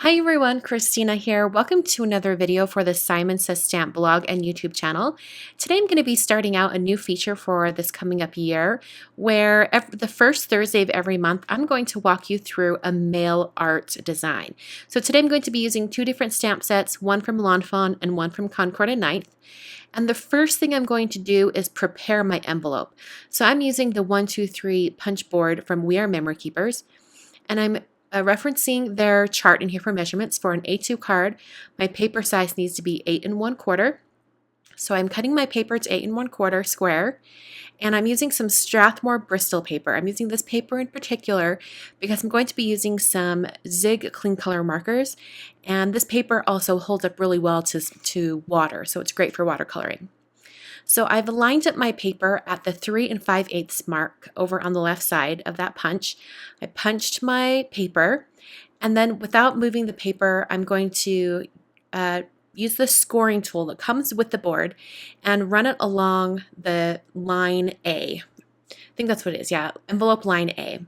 Hi everyone, Christina here. Welcome to another video for the Simon Says Stamp blog and YouTube channel. Today I'm going to be starting out a new feature for this coming up year where the first Thursday of every month I'm going to walk you through a mail art design. So today I'm going to be using two different stamp sets, one from Lawn Fawn and one from Concord and Ninth. And the first thing I'm going to do is prepare my envelope. So I'm using the 123 punch board from We Are Memory Keepers, and I'm referencing their chart in here for measurements for an A2 card. My paper size needs to be 8 1/4. So I'm cutting my paper to 8 1/4 square, and I'm using some Strathmore Bristol paper. I'm using this paper in particular because I'm going to be using some Zig clean color markers, and this paper also holds up really well to water, so it's great for watercoloring. So I've lined up my paper at the 3 5/8 mark over on the left side of that punch. I punched my paper, and then without moving the paper, I'm going to use the scoring tool that comes with the board and run it along the line A. I think that's what it is, yeah, envelope line A.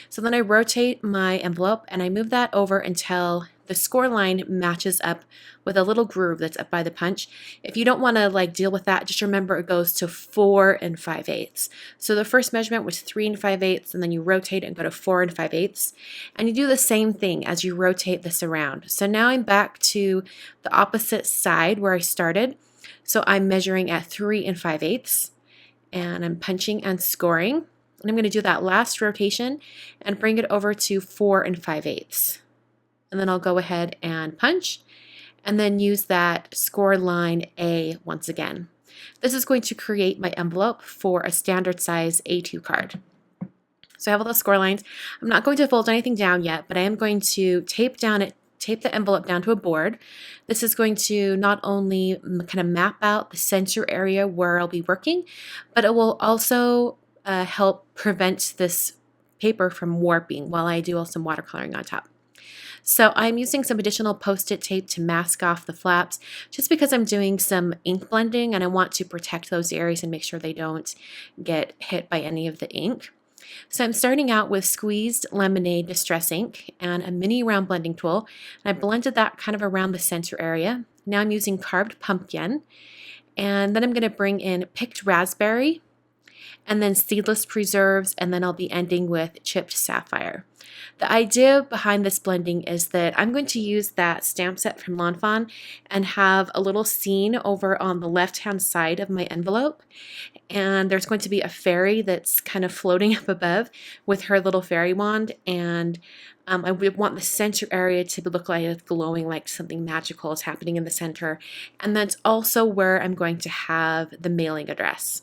So then I rotate my envelope and I move that over until the score line matches up with a little groove that's up by the punch. If you don't want to deal with that, just remember it goes to 4 5/8. So the first measurement was 3 5/8, and then you rotate and go to 4 5/8. And you do the same thing as you rotate this around. So now I'm back to the opposite side where I started. So I'm measuring at 3 5/8, and I'm punching and scoring. And I'm going to do that last rotation and bring it over to 4 5/8. And then I'll go ahead and punch and then use that score line A once again. This is going to create my envelope for a standard size A2 card. So I have all those score lines. I'm not going to fold anything down yet, but I am going to tape the envelope down to a board. This is going to not only kind of map out the center area where I'll be working, but it will also help prevent this paper from warping while I do some watercoloring on top. So I'm using some additional post-it tape to mask off the flaps just because I'm doing some ink blending and I want to protect those areas and make sure they don't get hit by any of the ink. So I'm starting out with squeezed lemonade distress ink and a mini round blending tool. And I blended that kind of around the center area. Now I'm using carved pumpkin, and then I'm going to bring in picked raspberry and then seedless preserves, and then I'll be ending with chipped sapphire. The idea behind this blending is that I'm going to use that stamp set from Lawn Fawn and have a little scene over on the left-hand side of my envelope. And there's going to be a fairy that's kind of floating up above with her little fairy wand. And I would want the center area to look like it's glowing, like something magical is happening in the center. And that's also where I'm going to have the mailing address.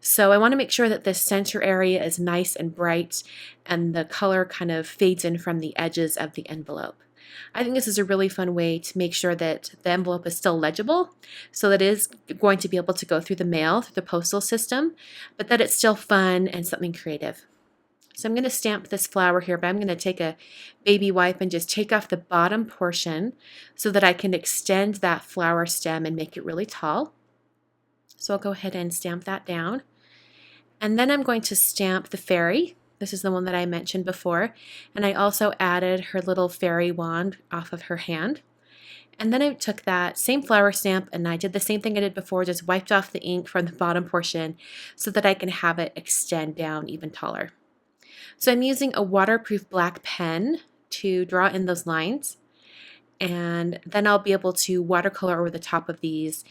So I want to make sure that this center area is nice and bright and the color kind of fades in from the edges of the envelope. I think this is a really fun way to make sure that the envelope is still legible, so that it is going to be able to go through the mail, through the postal system, but that it's still fun and something creative. So I'm going to stamp this flower here, but I'm going to take a baby wipe and just take off the bottom portion so that I can extend that flower stem and make it really tall. So I'll go ahead and stamp that down. And then I'm going to stamp the fairy. This is the one that I mentioned before. And I also added her little fairy wand off of her hand. And then I took that same flower stamp and I did the same thing I did before, just wiped off the ink from the bottom portion so that I can have it extend down even taller. So I'm using a waterproof black pen to draw in those lines. And then I'll be able to watercolor over the top of these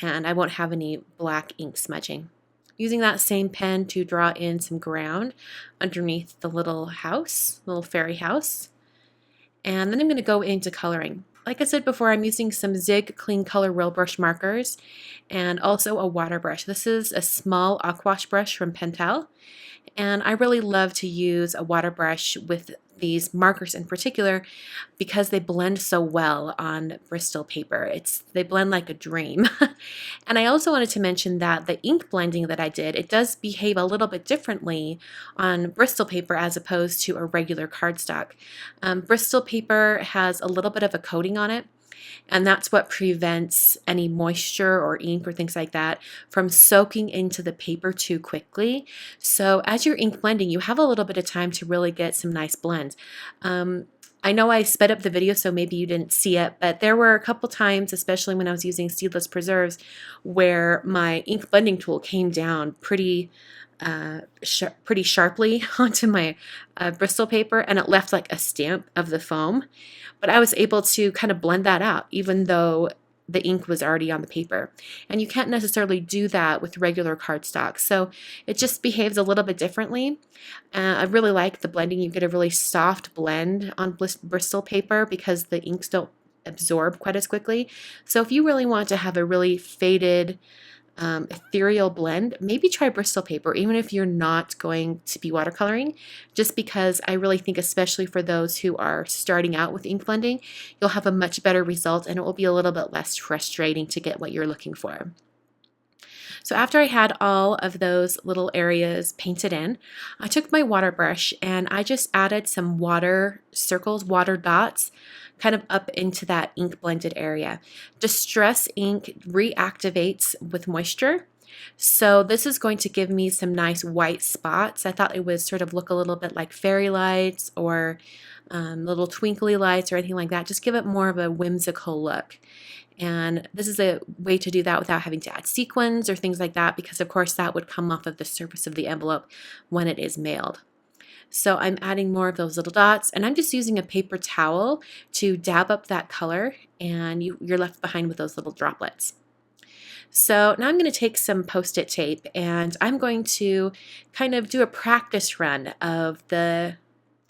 and I won't have any black ink smudging. Using that same pen to draw in some ground underneath the little house, little fairy house. And then I'm going to go into coloring. Like I said before, I'm using some Zig Clean Color Roll Brush markers and also a water brush. This is a small aquash brush from Pentel. And I really love to use a water brush with these markers in particular because they blend so well on Bristol paper. They blend like a dream. And I also wanted to mention that the ink blending that I did, it does behave a little bit differently on Bristol paper as opposed to a regular cardstock. Bristol paper has a little bit of a coating on it, and that's what prevents any moisture or ink or things like that from soaking into the paper too quickly. So as you're ink blending, you have a little bit of time to really get some nice blends. I know I sped up the video, so maybe you didn't see it, but there were a couple times, especially when I was using seedless preserves, where my ink blending tool came down pretty sharply onto my Bristol paper, and it left like a stamp of the foam. But I was able to kind of blend that out, even though the ink was already on the paper. And you can't necessarily do that with regular cardstock, so it just behaves a little bit differently. I really like the blending. You get a really soft blend on Bristol paper because the inks don't absorb quite as quickly. So if you really want to have a really faded, ethereal blend, maybe try Bristol paper, even if you're not going to be watercoloring, just because I really think, especially for those who are starting out with ink blending, you'll have a much better result and it will be a little bit less frustrating to get what you're looking for. So after I had all of those little areas painted in, I took my water brush and I just added some water circles, water dots, kind of up into that ink blended area. Distress ink reactivates with moisture. So this is going to give me some nice white spots. I thought it would sort of look a little bit like fairy lights or little twinkly lights or anything like that. Just give it more of a whimsical look. And this is a way to do that without having to add sequins or things like that, because of course that would come off of the surface of the envelope when it is mailed. So I'm adding more of those little dots, and I'm just using a paper towel to dab up that color, and you're left behind with those little droplets. So now I'm going to take some Post-it tape and I'm going to kind of do a practice run of the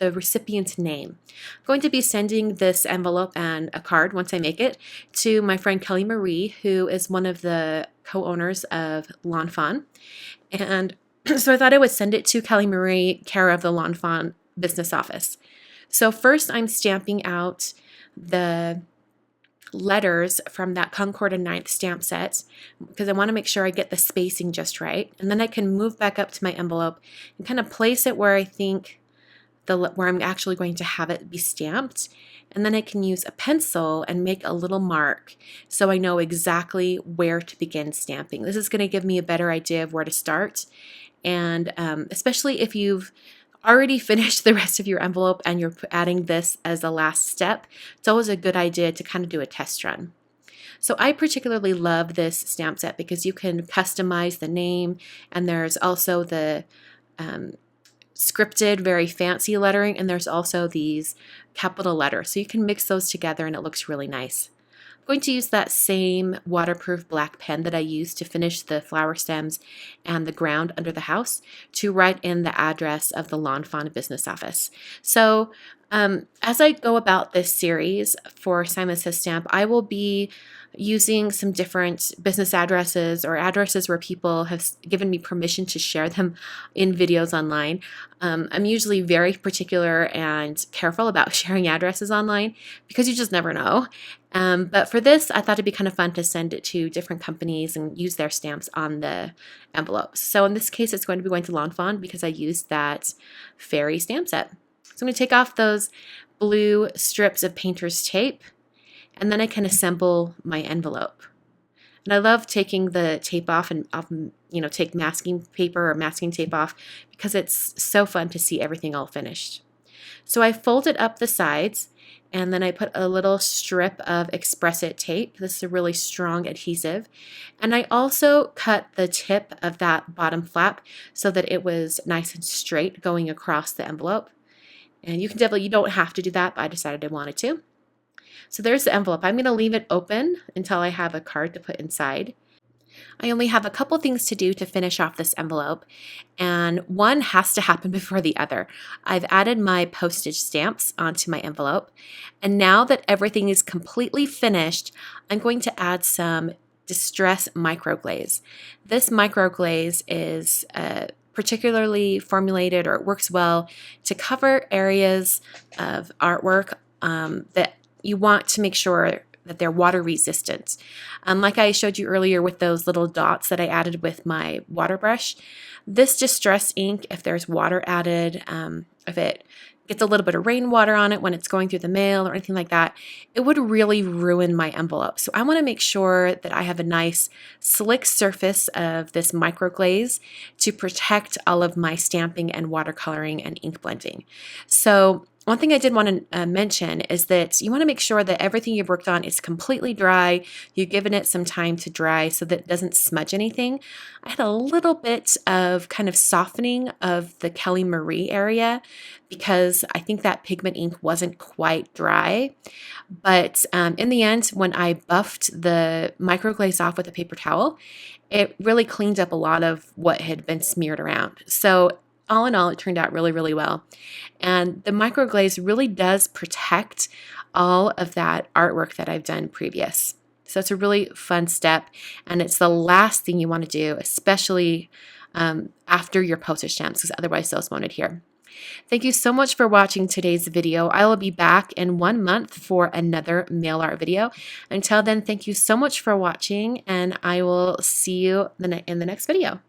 recipient's name. I'm going to be sending this envelope and a card, once I make it, to my friend Kelly Marie, who is one of the co-owners of Lawn Fawn. And so I thought I would send it to Kelly Marie, care of the Lawn Fawn business office. So first I'm stamping out the letters from that Concord and Ninth stamp set because I want to make sure I get the spacing just right. And then I can move back up to my envelope and kind of place it where I think where I'm actually going to have it be stamped. And then I can use a pencil and make a little mark so I know exactly where to begin stamping. This is going to give me a better idea of where to start. And especially if you've already finished the rest of your envelope and you're adding this as the last step, it's always a good idea to kind of do a test run. So I particularly love this stamp set because you can customize the name, and there's also the scripted, very fancy lettering, and there's also these capital letters. So you can mix those together and it looks really nice. I'm going to use that same waterproof black pen that I used to finish the flower stems and the ground under the house to write in the address of the Lawn Fawn business office. So as I go about this series for Simon Says Stamp, I will be using some different business addresses or addresses where people have given me permission to share them in videos online. I'm usually very particular and careful about sharing addresses online because you just never know. But for this, I thought it'd be kind of fun to send it to different companies and use their stamps on the envelopes. So in this case, it's going to be going to Lawn Fawn because I used that fairy stamp set. So I'm going to take off those blue strips of painter's tape, and then I can assemble my envelope. And I love taking the tape off and take masking paper or masking tape off because it's so fun to see everything all finished. So I folded up the sides, and then I put a little strip of Express-It tape. This is a really strong adhesive. And I also cut the tip of that bottom flap so that it was nice and straight going across the envelope. And you don't have to do that, but I decided I wanted to. So there's the envelope. I'm going to leave it open until I have a card to put inside. I only have a couple things to do to finish off this envelope, and one has to happen before the other. I've added my postage stamps onto my envelope, and now that everything is completely finished, I'm going to add some Distress microglaze. This microglaze is particularly formulated, or it works well to cover areas of artwork that you want to make sure that they're water resistant. Like I showed you earlier with those little dots that I added with my water brush, this Distress ink, if there's water added, if it gets a little bit of rainwater on it when it's going through the mail or anything like that, it would really ruin my envelope. So I want to make sure that I have a nice slick surface of this microglaze to protect all of my stamping and watercoloring and ink blending. So One thing I did want to mention is that you want to make sure that everything you've worked on is completely dry. You've given it some time to dry so that it doesn't smudge anything. I had a little bit of kind of softening of the Kelly Marie area because I think that pigment ink wasn't quite dry. But in the end, when I buffed the microglaze off with a paper towel, it really cleaned up a lot of what had been smeared around. So all in all, it turned out really, really well. And the microglaze really does protect all of that artwork that I've done previous. So it's a really fun step, and it's the last thing you want to do, especially after your postage stamps, because otherwise those won't adhere. Thank you so much for watching today's video. I will be back in 1 month for another mail art video. Until then, thank you so much for watching, and I will see you in the next video.